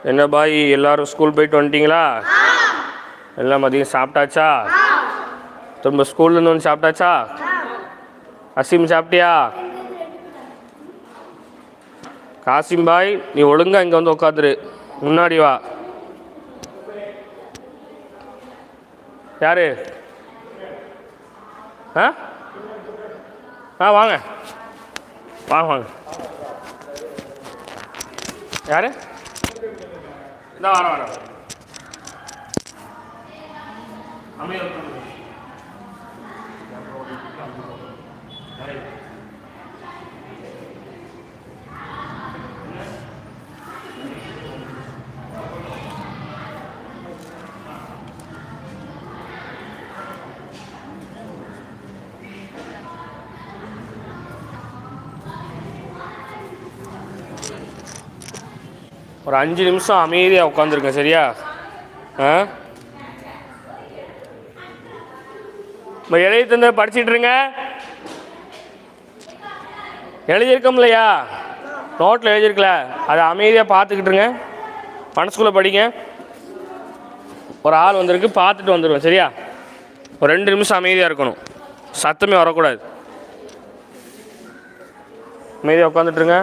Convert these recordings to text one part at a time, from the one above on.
என்ன பாய் எல்லாரும் ஸ்கூல் போயிட்டு வந்துட்டீங்களா? எல்லாம் மதியம் சாப்பிட்டாச்சா? திரும்ப ஸ்கூல்லேருந்து வந்து சாப்பிட்டாச்சா? அசீம் சாப்பிட்டியா? காசிம் பாய் நீ ஒழுங்கா இங்கே வந்து உட்காந்துரு, முன்னாடி வா. யாரு? ஆ வாங்க வாங்க வாங்க. யாரு? இந்த வர ஒரு 5 நிமிஷம் அமைதியாக உட்காந்துருக்கேன், சரியா? எழுதி தந்த படிச்சுட்டு இருங்க. எழுதியிருக்கோம் இல்லையா? நோட்டில் எழுதியிருக்கல, அதை அமைதியாக பார்த்துக்கிட்டு இருங்க, மனசுக்குள்ளே படிங்க. ஒரு ஆள் வந்திருக்கு, பார்த்துட்டு வந்துடுவேன், சரியா? ஒரு 2 நிமிஷம் அமைதியாக இருக்கணும், சத்தமே வரக்கூடாது. அமைதியாக உட்காந்துட்ருங்க.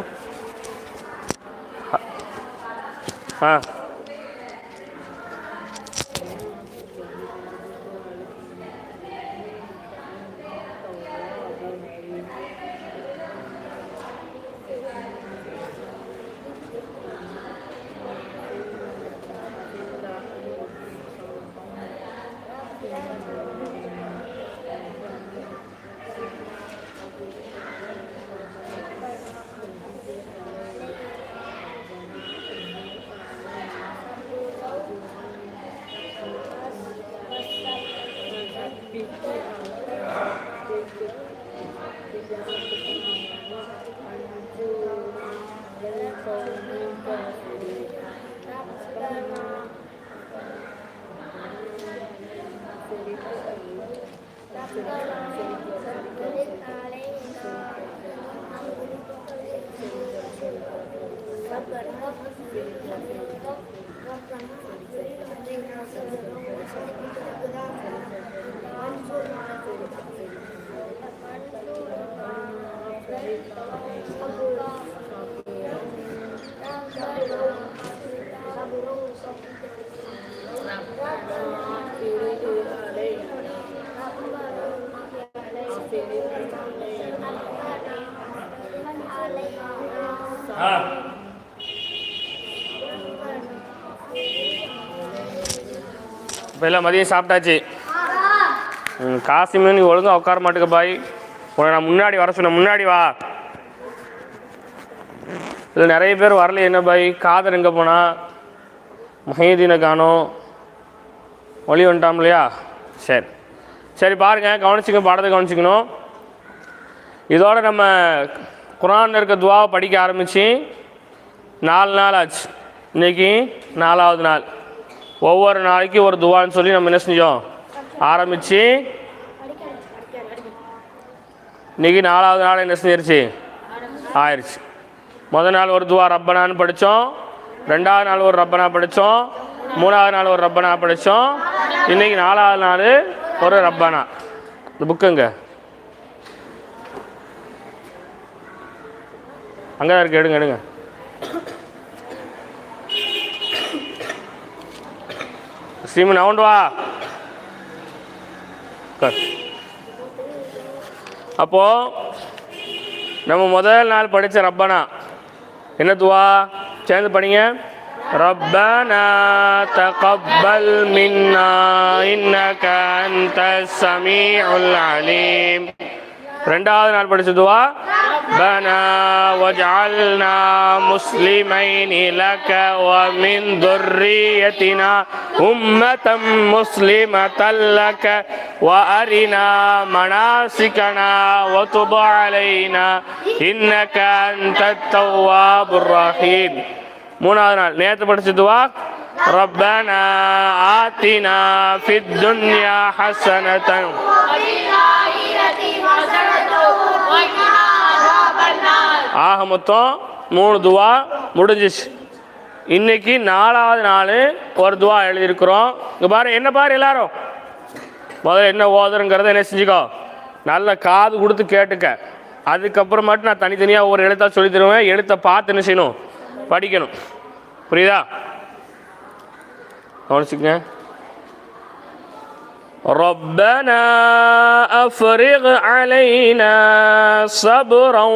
இப்போ எல்லாம் மதியம் சாப்பிட்டாச்சு. காசிமே நீ ஒழுங்காக உட்கார மாட்டுக்க பாய். உன்னை நான் முன்னாடி வர சொன்னேன், முன்னாடி வா. இதில் நிறைய பேர் வரல. என்ன பாய், காதர் எங்கே போனா? மஹீதீனை காணோம், ஒளி வந்துட்டாம் இல்லையா? சரி சரி, பாருங்கள், கவனிச்சிங்க, பாடத்தை கவனிச்சிக்கணும். இதோட நம்ம குர்ஆனில் இருக்க துவாவை படிக்க ஆரம்பித்து 4 நாள் ஆச்சு. இன்றைக்கி 4ஆவது நாள். ஒவ்வொரு நாளைக்கு ஒரு துவான்னு சொல்லி நம்ம என்ன செஞ்சோம், ஆரம்பித்து இன்றைக்கி 4ஆவது நாள் என்ன செஞ்சிருச்சு, ஆயிடுச்சு. முதல் நாள் ஒரு துவா ரப்பனான்னு படித்தோம், 2ஆவது நாள் ஒரு ரப்பனா படித்தோம், 3ஆவது நாள் ஒரு ரப்பனா படித்தோம். இன்றைக்கி 4ஆவது நாள் ஒரு ரப்பனா. இந்த புக்குங்க அங்கே தான் இருக்கு, எடுங்க எடுங்க. ஸ்ரீமன் நவுண்டு வா. அப்போ நம்ம முதல் நாள் படித்த ரப்பனா என்ன துவா? சேர்ந்து படிங்க. ரப்பனா தகப்பல் மின்னா இன்னக அன்தஸ் ஸமீஉல் அலீம். 2ஆவது நாள் படித்த துவா ربنا واجعلنا مسلمين لك ومن ذريتنا أمة مسلمة لك وأرنا مناسكنا وتب علينا إنك أنت التواب الرحيم. 3ஆவது நாள் நேற்று படிச்ச துவா ربنا آتنا في الدنيا حسنة. ஆக மொத்தம் 3 துவா முடிஞ்சிச்சு. இன்னைக்கு 4வது நாள் ஒரு துவா எழுதியிருக்கிறோம். இங்கே பாரு, என்ன பாரு எல்லாரும், முதல்ல என்ன ஓதுறங்கிறத என்ன செஞ்சுக்கோ, நல்ல காது கொடுத்து கேட்டுக்க. அதுக்கப்புறம் மட்டும் நான் தனித்தனியாக ஒரு எழுத்தாக சொல்லி தருவேன். எழுத்தை பார்த்து என்ன செய்யணும், படிக்கணும். புரியுதா? கவனிச்சுங்க. ربنا أفرغ علينا صبرا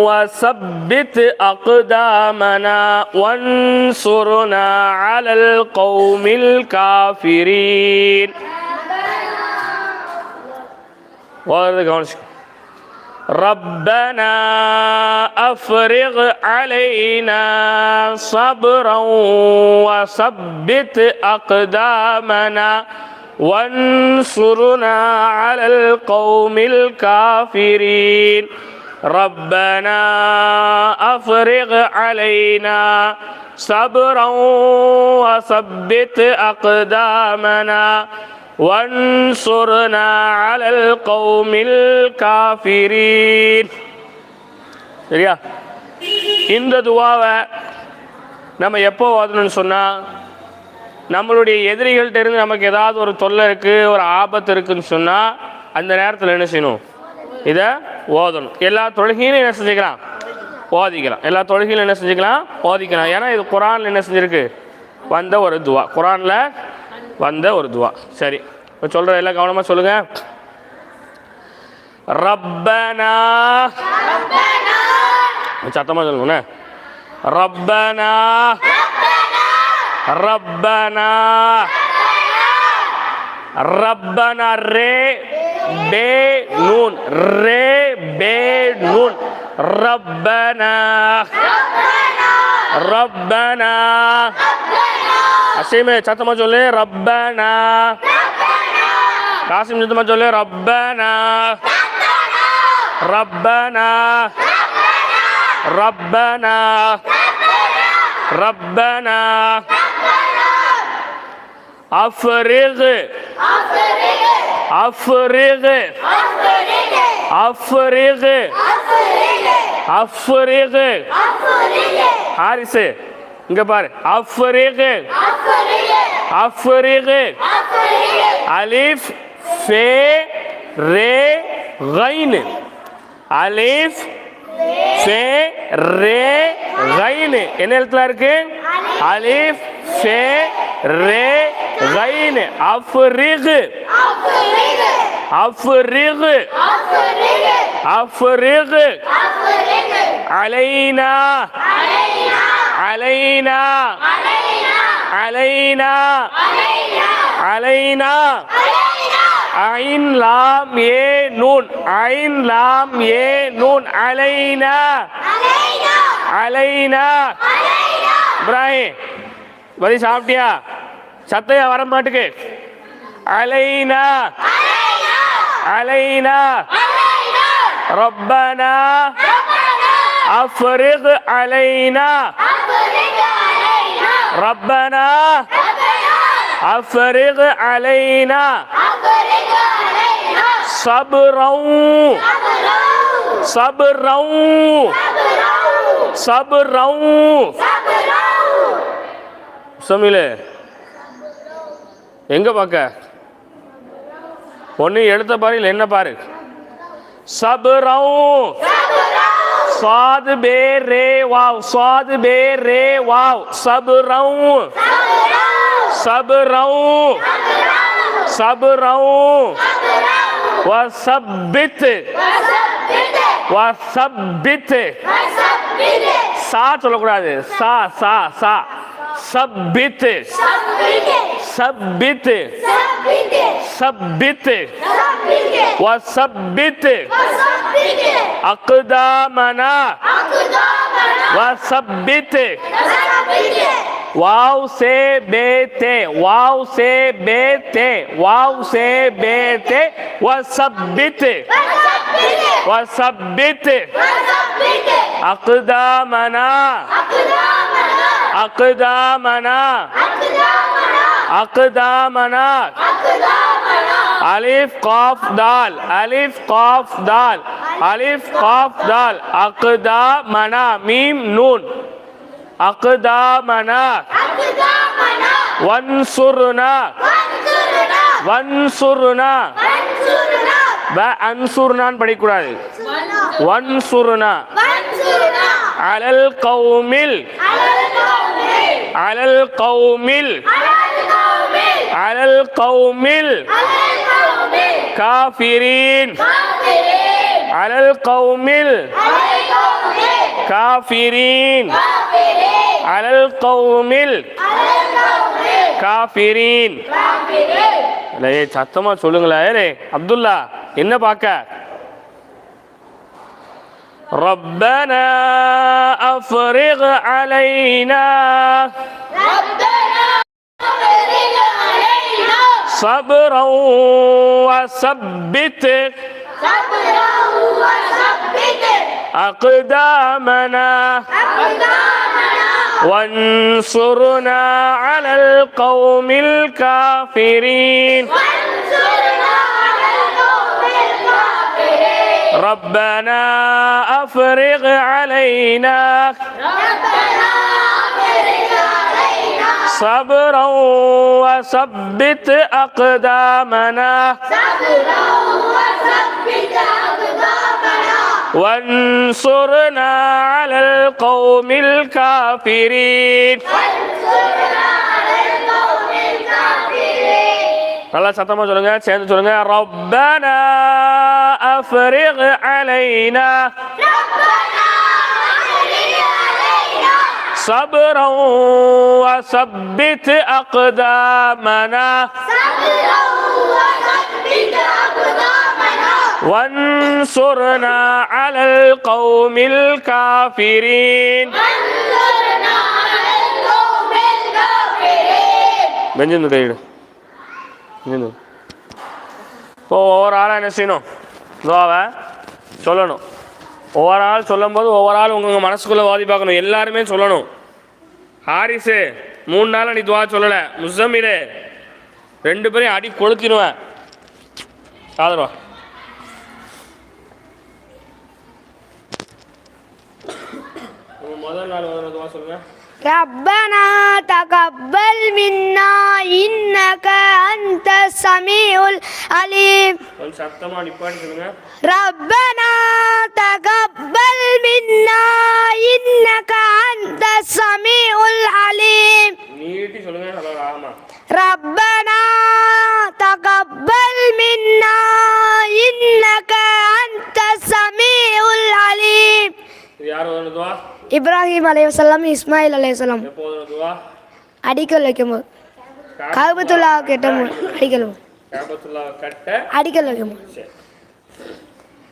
وثبت أقدامنا وانصرنا على القوم الكافرين. ربنا أفرغ علينا صبرا وثبت أقدامنا وانصرنا على القوم الكافرين. ربنا أفرغ علينا صبرا وثبت أقدامنا وانصرنا على القوم الكافرين. சரியா? இந்த துவாவை நம்ம எப்போ ஓதணும்னு சொன்னால், நம்மளுடைய எதிரிகள்கிட்ட இருந்து நமக்கு ஏதாவது ஒரு தொல்லை இருக்குது, ஒரு ஆபத்து இருக்குதுன்னு சொன்னால் அந்த நேரத்தில் என்ன செய்யணும், இதை ஓதணும். எல்லா தொழுகையிலும் என்ன செஞ்சுக்கலாம், ஓதிக்கலாம். எல்லா தொழுகையிலும் என்ன செஞ்சுக்கலாம், ஓதிக்கலாம். ஏன்னா இது குரானில் என்ன செஞ்சுருக்கு, வந்த ஒரு துவா, குரானில் வந்த ஒரு துவா. சரி, இப்போ சொல்கிற எல்லாம் கவனமாக சொல்லுங்கள். ரப்பனா, சத்தமாக சொல்லுங்கண்ணே. ரப்பனா ரப்பனா ரப்பனா ரே பே நூன், ரே பே நூன். ரப்பனா ரப்பனா அசீமே சத்தமா சொல்லு. ரப்பனா காசிம் சத்தமா சொல்லு. ரப்பனா ரப்பனா ரப்பனா ரப்பனா أفرغ أفرغ أفرغ أفرغ ஹாரிஸ் இங்க பாரு. أفرغ أفرغ ألف فே ரே غين ألف ஃபே ரே غين என்ன எழுத்துல இருக்கு? ألف ஃபே ரே غين. أفرغ أفرغ أفرغ علينا علينا علينا علينا عين لام யே நூன், عين لام யே நூன். علينا علينا. இப்ராஹிம் பதி சாப்பிட்டியா? சத்தையா வர மாட்டுக்கு. அலைனா அலைனா ரப்பனா அஃப்ரிக் அலைனா ரப்பனா அஃப்ரிக் அலைனா சப்ரன் சப்ரன் சப்ரன். சமிலே எங்க பார்க்க? ஒன்று எழுத்த பாரு, இல்லை என்ன பாரு. சப்ரன் சாது பே ரே வாவ், சாது பே ரே வாவ். சப்ரன் சப்ரன் சப்ரன் வசப்பித் வசப்பித். சா சொல்லக்கூடாது, சா சா சா. சப்பித் சப்பித் சப்பித் வசப்பித் அக்தாமனா வசப்பித். वाव से बेते, वाव से बेते, वाव से बेते वसब्बित वसब्बित अक़दामना अक़दामना अक़दामना. अलिफ क़ाफ दाल, अलिफ क़ाफ दाल, अलिफ क़ाफ दाल. अक़दामना मीम नून. அக்தாமனா வன்சுர்னா வன்சுர்னா அன்சுர்னான்னு படிக்கக்கூடாது. வன்சுர்னா அலல் கௌமில் அலல் கௌமில் அலல் கௌமில் காஃபிரீன் அலல் கௌமில் காஃபிரீன் அலல் கௌமில் காஃபிரீன். சத்தமா சொல்லுங்களேன். அப்துல்லா என்ன பார்க்க? ரப்பனா அஃப்ரிக் அலைனா صبرا وثبت أقدامنا وانصرنا على القوم الكافرين ربنا أفرغ علينا صبرا وثبت أقدامنا وانصرنا على القوم الكافرين. நல்லா சத்தமா சொல்லுங்க, சேர்ந்து சொல்லுங்க. ربنا أفرغ علينا صبرا وثبت أقدامنا وانصرنا على القوم الكافرين. பெஞ்சு கைடு இப்போ ஒவ்வொரு ஆளாக என்ன செய்யணும்? துவாவை சொல்லணும். ஒவ்வொரு ஆள் சொல்லும் போது ஒவ்வொரு ஆள் உங்கள் மனசுக்குள்ளே வாதி பார்க்கணும். எல்லாருமே சொல்லணும். ஹாரிஸு 3 நாள் நீ துவா சொல்லலை. முசம்மிலே 2 பேரையும் அடி கொளுத்திடுவேன். ஆதரவா முதல் நாள் துவா சொல்லுங்க. ربنا تقبل منا إنك أنت السميع العليم. சத்தமா நிப்பாட்டி சொல்லுங்க. ربنا تقبل منا إنك أنت السميع العليم. நீட்டி சொல்லுங்க. ஆமா. ربنا تقبل منا إنك أنت السميع العليم. யார் ஓதுன துவா? இப்ராஹிம் அலைஹிஸ்ஸலாம், இஸ்மாயில் அலைஹிஸ்ஸலாம். எப்போ ஓதுன துவா? அடிக்கல் வைக்கும்போது. காபத்துல்லா கட்டும்போது அடிக்கல். காபத்துல்லா கட்ட அடிக்கல் வைக்கும்போது. சரி.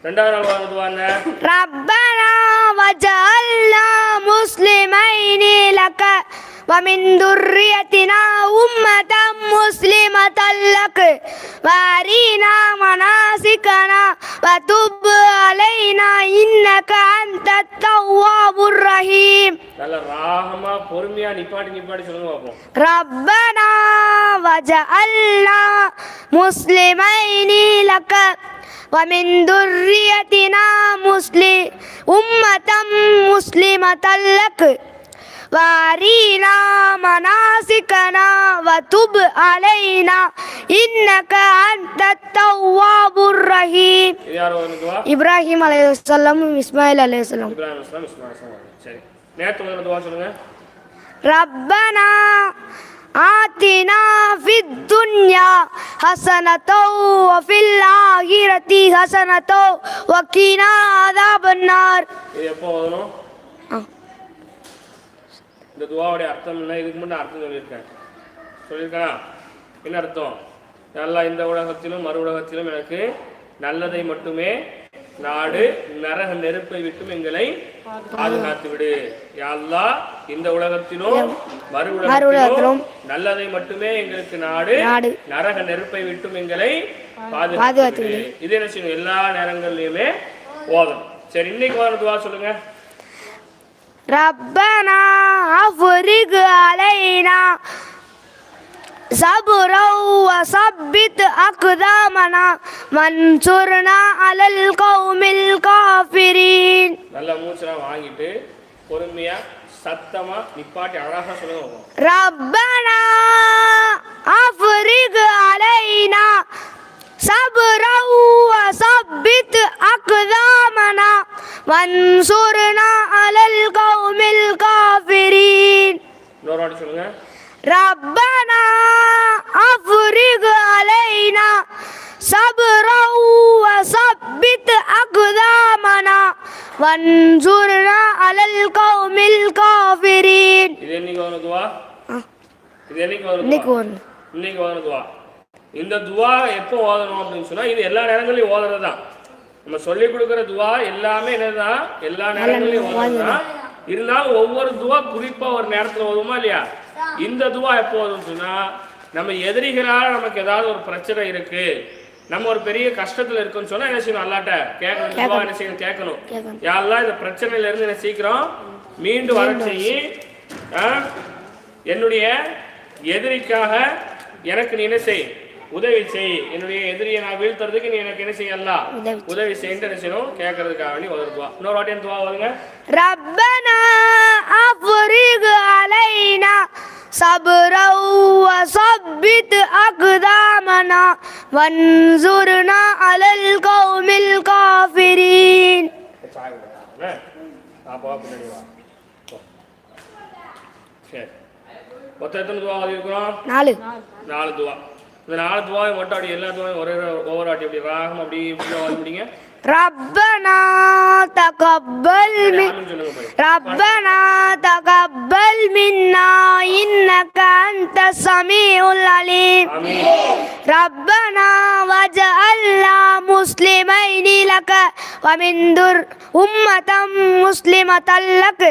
ரெண்டாவது நாள் ஓதுன துவா என்ன? ரப்பனா வஜஅல்னா முஸ்லிமைனி லக ومن ذريتنا أمة مسلمة لك وأرنا مناسكنا وتب علينا إنك أنت التواب الرحيم. நல்ல ராகமா பொறுமையா நிப்பாட்டி சொல்லுங்க பாப்போம். ربنا وجعلنا مسلمين لك ومن ذريتنا أمة مسلمة لك وارينا مناسكنا وتب علينا إنك أنت التواب الرحيم. إبراهيم عليه السلام إسماعيل عليه السلام. சரி, நேத்து முதல்ல துவா சொல்லுங்க. ربنا آتنا في الدنيا حسنة وفي الآخرة حسنة وقنا عذاب النار. இது எப்போ ஓதணும்? இந்த துவாவுடைய அர்த்தம் என்ன? இதுக்கு முன்னே அர்த்தம் சொல்லியிருக்கேனா? என்ன அர்த்தம்? நல்லா இந்த உலகத்திலும் மறு உலகத்திலும் எனக்கு நல்லதை மட்டுமே நாடு, நரக நெருப்பை விட்டும் எங்களை பாதுகாத்து விடு. யா அல்லாஹ், இந்த உலகத்திலும் மறு உலகத்திலும் நல்லதை மட்டுமே எங்களுக்கு நாடு, நரக நெருப்பை விட்டும் எங்களை பாதுகாத்து விடு. இது என்ன செய்யணும்? எல்லா நேரங்கள்லயுமே ஓதணும். சரி, இன்னைக்கு வர துவா சொல்லுங்க. ربنا أفرغ علينا صبرا وثبت أقدامنا وانصرنا على القوم الكافرين. நல்ல மூச்செல்லாம் வாங்கிட்டு பொறுமையா சத்தமா நிப்பாட்டி அழகா சொல்லுங்க பார்ப்போம். ربنا أفرغ علينا صبرا وثبت أقدامنا وانصرنا على القوم الكافرين. இன்னொரு வாட்டி சொல்லுங்க. ربنا أفرغ علينا صبرا وثبت أقدامنا وانصرنا على القوم الكافرين. இது என்னைக்கு வர துவா? இது என்னைக்கு வர துவா? இன்னைக்கு வர துவா. இந்த துவா எப்போ ஓதணும் அப்படின்னு சொன்னா இது எல்லா நேரங்களையும் ஓதுறது தான். நம்ம சொல்லி கொடுக்குற துவா எல்லாமே என்னதான் எல்லா நேரங்களையும் ஓதுறது தான். இருந்தாலும் ஒவ்வொரு துவா குறிப்பா ஒரு நேரத்துல ஓதுமா இல்லையா? இந்த துவா எப்போ ஓதுன்னு சொன்னா நம்ம எதிரிகளால் நமக்கு ஏதாவது ஒரு பிரச்சனை இருக்கு, நம்ம ஒரு பெரிய கஷ்டத்துல இருக்குன்னு சொன்னா என்ன செய்யணும்? அல்லாட்ட கேட்கணும். துவா என்ன செய்யணும்? கேட்கணும். யாரெல்லாம் இந்த பிரச்சனையில இருந்து என்ன சீக்கிரம் மீண்டு வர செய்யி, என்னுடைய எதிரிக்காக எனக்கு நீ என்ன செய், உதவி செய், என்னுடைய எதிரியை நான் வீழ்த்துறதுக்கு நீ எனக்கு என்ன செய்யலாம், உதவி செய்யணும் என்ன செய்யணும் கேட்கறதுக்காக வேண்டி உதவுவா. இன்னொரு வாட்டி துவா வருங்க. ربنا أفرغ علينا صبرا وثبت أقدامنا وانصرنا على القوم الكافرين. மொத்தம் எத்தனை துவா இருக்கிறோம்? 4 துவா. இந்த 4 துவாவை மட்டும் அப்படி எல்லா துவாயும் ஒவ்வொரு வாட்டி அப்படி ராகம் அப்படி ஓத முடியுங்க. ربنا تقبل منا إنك أنت السميع العليم. ربنا واجعلنا مسلمين لك ومن أمة مسلمة لك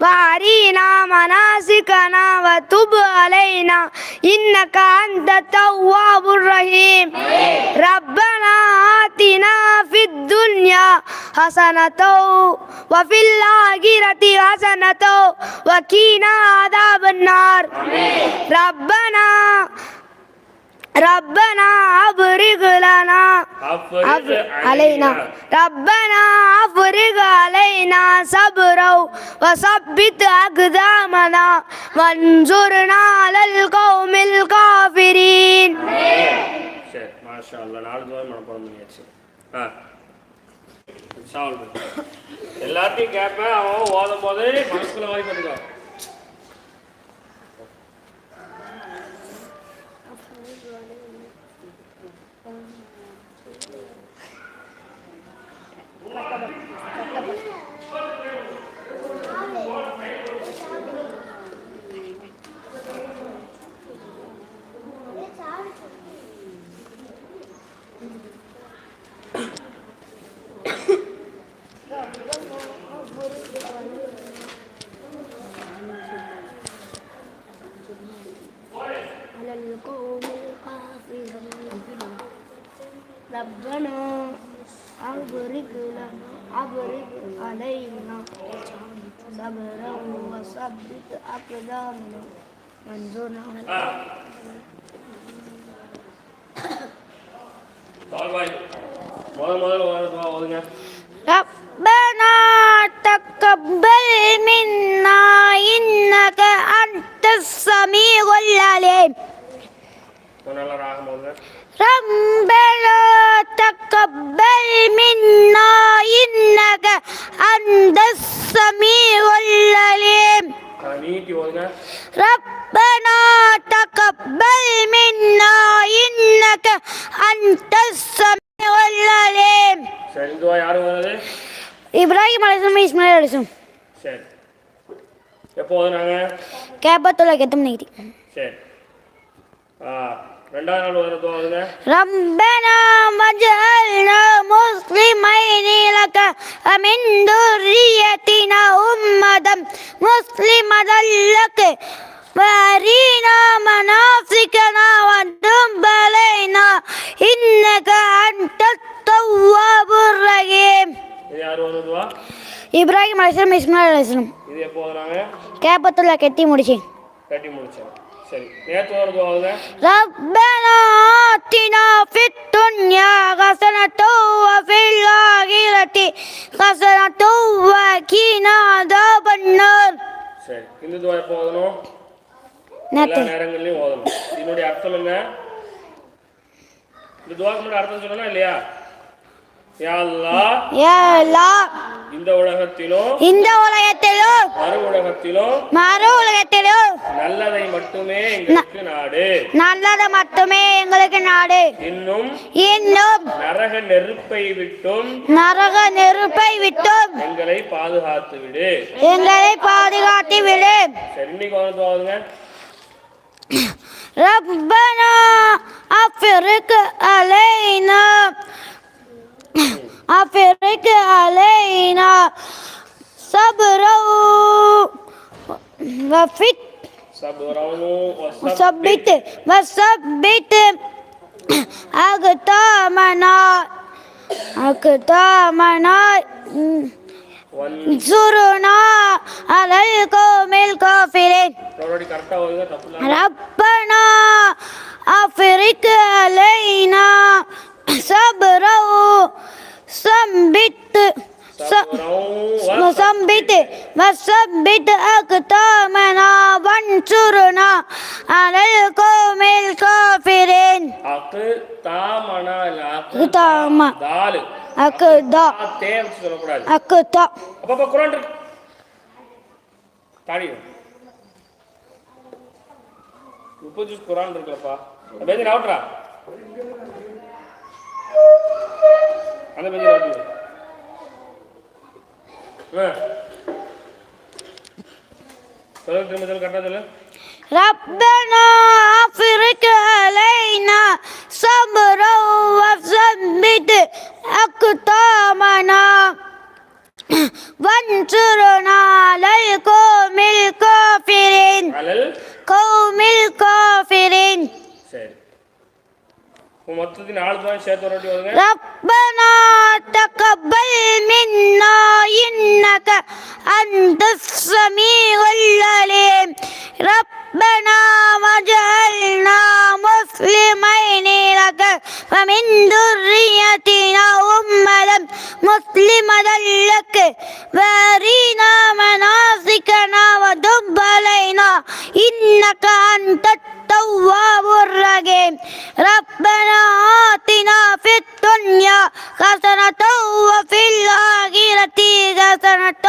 وأرنا مناسكنا وتب علينا إنك أنت التواب الرحيم. ربنا آتنا في الدنيا حسنة وفي الآخرة حسنة وقنا عذاب النار. ربنا أفرغ علينا صبرا وثبت أقدامنا وانصرنا على القوم الكافرين. சரி, மாஷா அல்லாஹ். 4 துவா மனப்பாடம் பண்ணியாச்சு. எல்லாத்தையும் கேட்பேன், அவன் ஓதும் போது மனசுக்குள்ள மாதிரி பண்ணுங்க. ربنا أفرغ علينا صبرا وثبت أقدامنا وانصرنا على ربنا تقبل منا إنك أنت السميع العليم. ربنا تقبل منا إنك أنت السميع العليم. ربنا تقبل منا إنك أنت السميع العليم. إبراهيم عليه إسماعيل عليه. சரி, எப்போ ஓதுனாங்க? கேபத்துல கேத்தம் நீதி. சரி, ரெண்டாவது நாள் வர துவாங்க. ربنا واجعلنا مسلمين لك ومن ذريتنا أمة مسلمة لك وأرنا مناسكنا وتب علينا إنك أنت التواب الرحيم. இது யார் ஓதுன துவா? இப்ராஹிம் அலைஹிஸ்ஸலாம் இஸ்மாயில் அலைஹிஸ்ஸலாம். இது எப்போ ஓதுனாங்க? கேபத்துல கட்டி முடிச்சேன். கட்டி முடிச்சேன். சரி நேற்று ஒரு துவாவுங்க. ربنا آتنا في الدنيا حسنة وفي الآخرة حسنة وقنا عذاب النار. சரி இந்த துவா எப்போ ஓதணும்? எல்லா நேத்து நேரங்கள்லையும் ஓதணும். இதனுடைய அர்த்தம் என்ன? இந்த துவாக்கு முன்னாடி அர்த்தம் சொல்லணும் இல்லையா? யா அல்லாஹ், யா அல்லாஹ், இந்த உலகத்திலும் இந்த உலகத்திலும் மறு உலகத்திலும் மறு உலகத்திலும் நல்லதை மட்டுமே எங்களுக்கு நாடு. நல்லது மட்டுமே எங்களுக்கு நாடு. இன்னும் இன்னும் நரக நெருப்பை விட்டும் நரக நெருப்பை விட்டும் எங்களை பாதுகாத்து விடு. எங்களை பாதுகாத்து விடு. சரி இன்னைக்கு ஒரு துவாவுங்க. ربنا أفرغ علينا صبرا وثبت أقدامنا وانصرنا على القوم الكافرين. ربنا أفرغ علينا صبرا وثبت أقدامنا وانصرنا على القوم الكافرين. அப்ப குர்ஆன் இருக்கு தாடி 30 குர்ஆன் இருக்குலப்பா. பேஜ் அவுட்ரா அந்த பேஜ் அவுட். சொல்லுங்க திரும்ப கரெக்டா சொல்லு. ربنا أفرغ علينا صبرا وثبت أقدامنا وانصرنا على القوم الكافرين. قوم الكافرين. சரி மொத்தத்தில் 4 துவா சேர்த்து ஒரு வாட்டி ஓதுங்க. ربنا تقبل منا إنك أنت السميع العليم. ربنا واجعلنا مسلمين لك ومن ذريتنا أمة مسلمة لك وأرنا مناسكنا وتب علينا إنك أنت التواب الرحيم. ربنا آتنا في الدنيا حسنة وفي الآخرة حسنة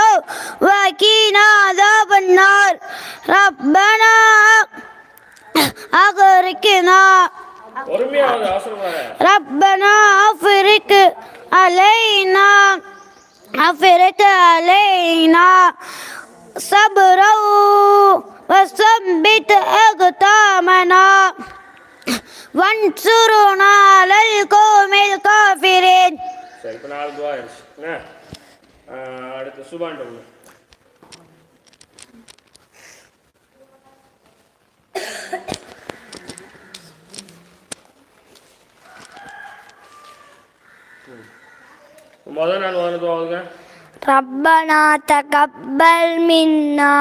وقنا عذاب النار. ربنا أغرقنا ربنا أفرغ علينا صبرا وثبت أقدامنا وانصرنا على القوم الكافرين. சரி இப்போ 4 துவா ஆயிடுச்சு. அடுத்து சுபான் டவுன். முதல் நாள் ஒரு துவாவுங்க. ربنا تقبل منا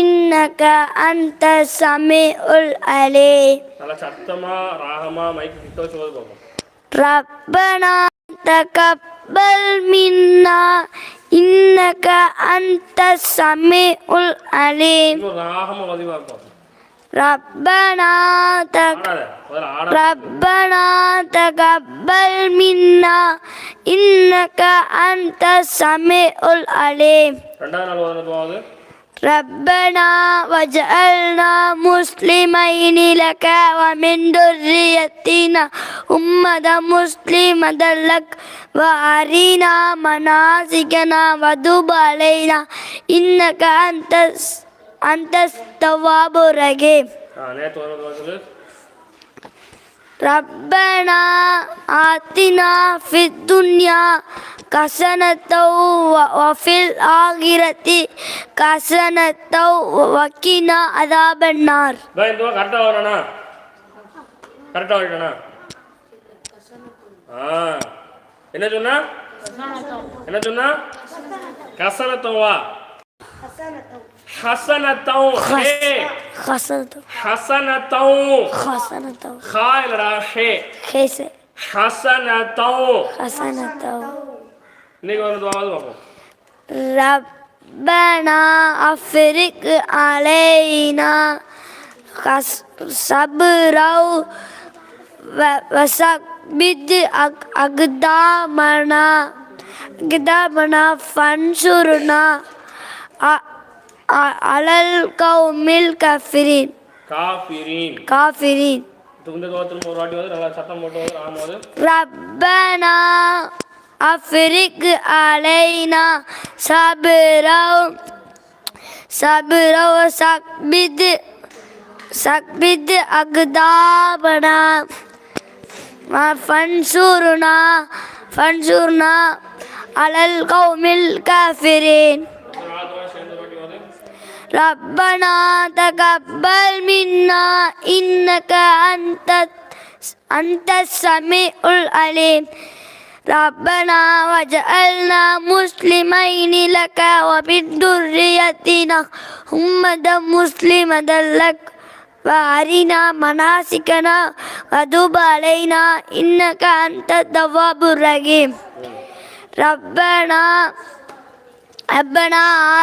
إنك أنت السميع العليم. நல்ல சத்தமா ராகமா மைக் கிட்ட வச்சு ஓது பாப்போம். ربنا تقبل منا إنك أنت السميع العليم. ராகமா ஓதி பாப்போம். ربنا تقبل منا إنك أنت السميع العليم. ரெண்டாவது நாள் ஓதுன துவாவுது. ربنا واجعلنا مسلمين لك ومن ذريتنا أمة مسلمة لك وأرنا مناسكنا وتب علينا إنك أنت التواب الرحيم. நேத்து ஓதுன துவா சொல்லு. ربنا آتنا في الدنيا حسنة وفي الآخرة حسنة وقنا عذاب النار. இந்த துவா கரெக்டா ஓதுறனா? கரெக்டா ஓதிட்டனா? என்ன சொன்னா? கசனத்தவா ஹசனத்தௌ ஹே حسنة ஹசனத்தௌ حسنة ஹா இல்லடா ஹே خيسة ஹசனத்தௌ حسنة இன்னைக்கு வந்து துவாவது பார்ப்போம். ربنا أفرغ علينا صبرا وثبت أقدامنا فانصرنا على القوم الكافرين காஃபிரீன் இந்த துவா திரும்ப ஒரு வாட்டி வந்து நல்லா சத்தம் போட்டு வந்து ஆமாவது ربنا أفرغ علينا صبرا وثبت أقدامنا فانصرنا على القوم الكافرين ربنا تقبل منا إنك أنت السميع العليم ربنا واجعلنا مسلمين لك ومن ذريتنا أمة مسلمة لك وأرنا مناسكنا وتب علينا إنك أنت التواب الرحيم ربنا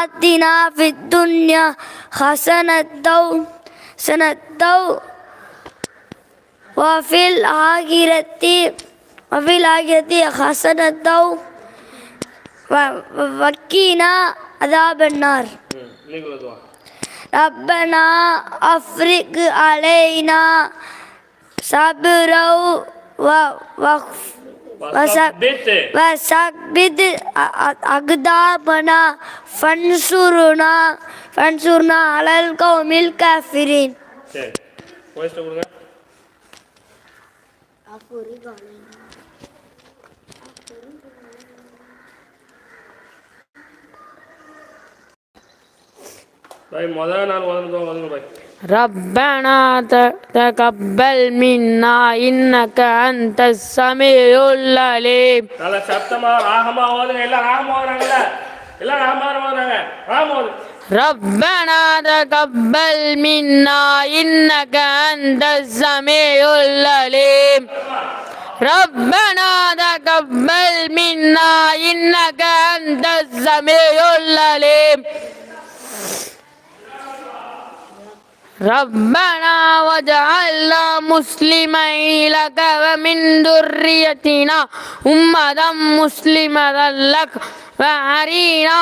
آتنا في الدنيا حسنة وفي الآخرة حسنة وقنا عذاب النار ربنا أفرغ علينا صبرا وثبت أقدامنا فانصرنا على القوم الكافرين சரி வாய்ஸ் கொடுங்க. பாய் முதல் நாள் வந்து பாய் ربنا تقبل منا إنك أنت السميع العليم நல்ல சத்தமா ராகமா ஓதுங்க. எல்லாம் ராகமா ஓதுறாங்கல்ல, எல்லாம் ராகமா ஓதுறாங்க. ராகமா ஓது. ربنا تقبل منا إنك أنت السميع العليم ربنا تقبل منا إنك أنت السميع العليم ربنا واجعلنا مسلمين لك ومن ذريتنا أمة مسلمة لك وأرنا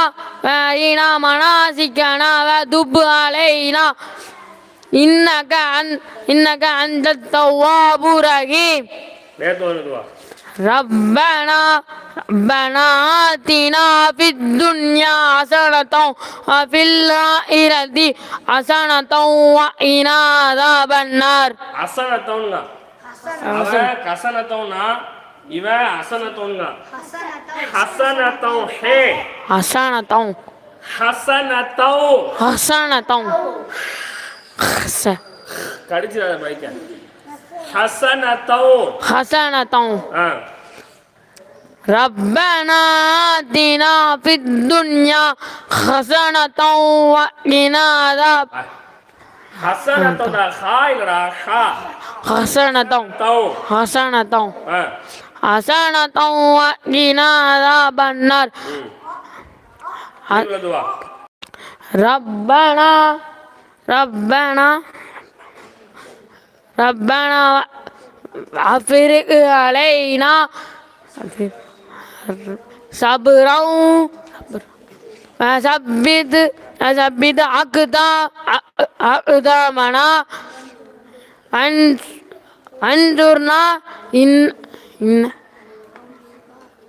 مناسكنا وتب علينا إنك أنت التواب الرحيم நேத்து வந்துடுவா. ربنا آتنا في الدنيا حسنة وفي الآخرة حسنة وقنا عذاب النار அசனத்தவுங்க. அவன் கசனத்தவுனா இவன் அசனத்தவுங்க. ஹசனத்தவு ஹே حسنة ஹசனத்தவு கடிச்சிடாத பைக்க. ஹசனத்தவு حسنة ஆ ربنا آتنا في الدنيا حسنة وقنا عذاب ஹசனத்தவுடா ஹா இல்லடா ஹா حسنة தவு حسنة ஆ حسنة وقنا عذاب النار இதுவா. ربنا أفرغ علينا صبرا وثبت أقدامنا انظرنا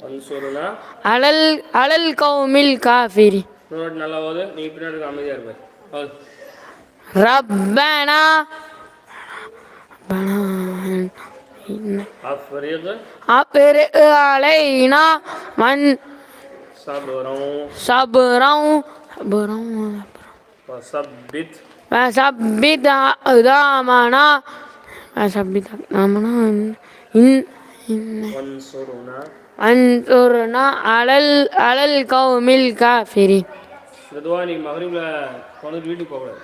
அன்சுருனா على القوم الكافرين முன்னாடி நல்லா ஓது. நீ பின்னாடி அமைதியா இருப்ப. ஓது. ربنا அஃப்ரிக் أفرغ علينا من சபரம் صبرا வசப்பித் وثبت أقدامنا வன்சுருனா انظرنا على القوم الكافرين இந்த துவா நீ மகரிபில் கொண்டு வீட்டுக்கு போகக்கூடாது.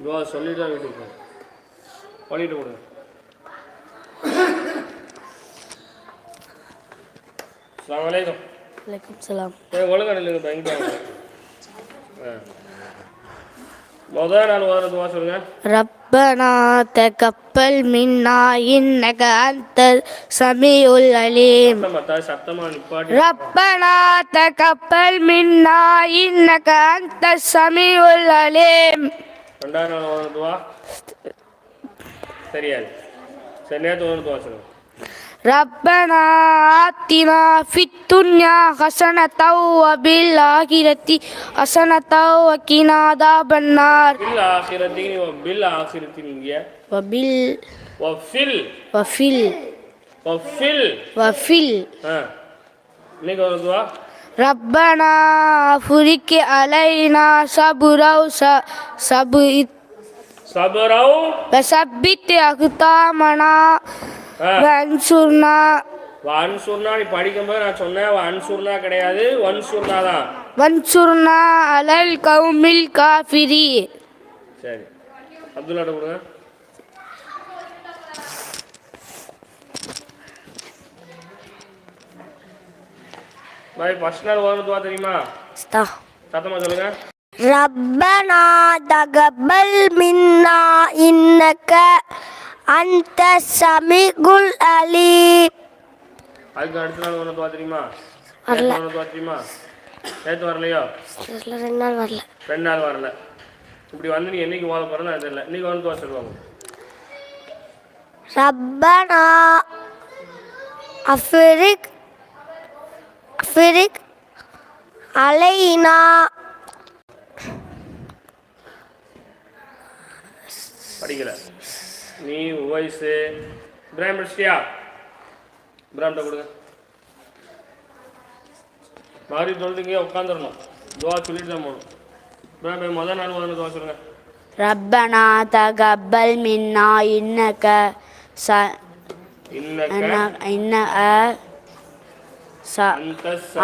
துவா சொல்லிட்டு தான் வீட்டுக்கு போகணும். பண்ணிட்டு கொடுங்க. அஸ்ஸலாமு அலைக்கும். வலைக்கும் சலாம். ஒழுங்கா இல்லைங்க பயங்கர முதல் நாள் ஓதுற துவா சொல்லுங்க. ரப்பனா தகப்பல் மின்னா இன்னக அன்தல் சமீஉல் அலீம். சத்தமா நிப்பாட்டி. ரப்பனா தகப்பல் மின்னா இன்னக அன்தல் சமீஉல் அலீம். ரெண்டாவது நாள் ஓதுற துவா தெரியாது. சரி, நேற்று ஓதுற துவா சொல்லுங்க. ربنا آتنا في الدنيا حسنة وفي الآخرة حسنة وقنا عذاب النار. பில் ஆகிரத்தின் وفي இன்னைக்கு ஒரு துவா. ربنا أفرغ علينا صبرا وثبت أقدامنا வன்சுர்னா. வன்சுர்னா நீ படிக்கும்போது நான் சொன்னேன் வன்சுர்னா கிடையாது, வன்சுர்னா தான். வன்சுர்னா அலல் கௌமில் காஃபிரி. சரி, அப்துல்லாட்ட கொடுங்க. பாய் ஃபர்ஸ்ட் நாள் ஓதுற துவா தெரியுமா? சத்தமா சொல்லுங்க. ரப்பனா தகப்பல் மின்னா இன்னக அந்த சமீஉல் அலீம். அதுக்கு அடுத்த நாள் ஓதுற துவா தெரியுமா? நேற்று வரலையோ? 2 நாள் வரல. 2 நாள் வரல. இப்படி வந்து நீ என்னைக்கு ஓத போறேன்னு அது தெரியல. இன்னைக்கு வந்து துவா சொல்லுவாங்க. ரப்பனா அஃப்ரிக் அலைனா. படிக்கல நீ உவைஸு இப்ராஹிம் படிச்சிட்டியா? இப்ராஹிம்கிட்ட கொடுங்க. மாதிரி சொல்லிட்டு உட்காந்துடணும். துவா சொல்லிட்டு தான் போகணும். இப்ராஹிம் முதல் நாள் ஓதுன துவா சொல்லுங்க. ரப்பனா தகப்பல் மின்னா இன்னக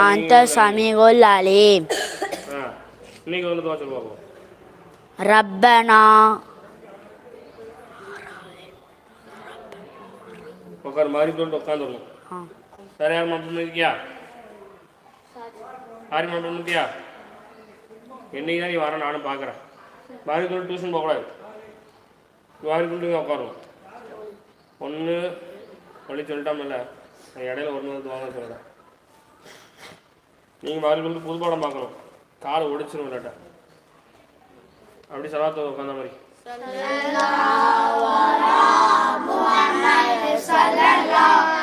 அந்த சமீஉல் அலீம். இன்னைக்கு வந்து துவா சொல்லுவாங்க. ரப்பனா உட்கார மாதிரி சொல்லிட்டு உட்காந்துடணும். சரி, யார் மாப்பிள்ள இருக்கியா? யார் மாப்பிள்ள இருக்கியா? என்னைக்கு தான் நீ வர நானும் பார்க்குறேன். மாதிரி சொல்லிட்டு டியூஷன் போகக்கூடாது. மாதிரி சொல்லிட்டு உட்காருவோம். ஒன்று வழி சொல்லிட்டாமில்ல, நான் இடையில ஒரு நாள் வாங்க சொல்கிறேன். நீங்கள் மாதிரி சொல்லிட்டு புது படம் பார்க்கணும். காலை ஒடிச்சிடும் இல்லாட்டா. அப்படி சலாத்தை உட்காந்த மாதிரி. ஸல்லல்லாஹு அலைஹி வஸல்லம்.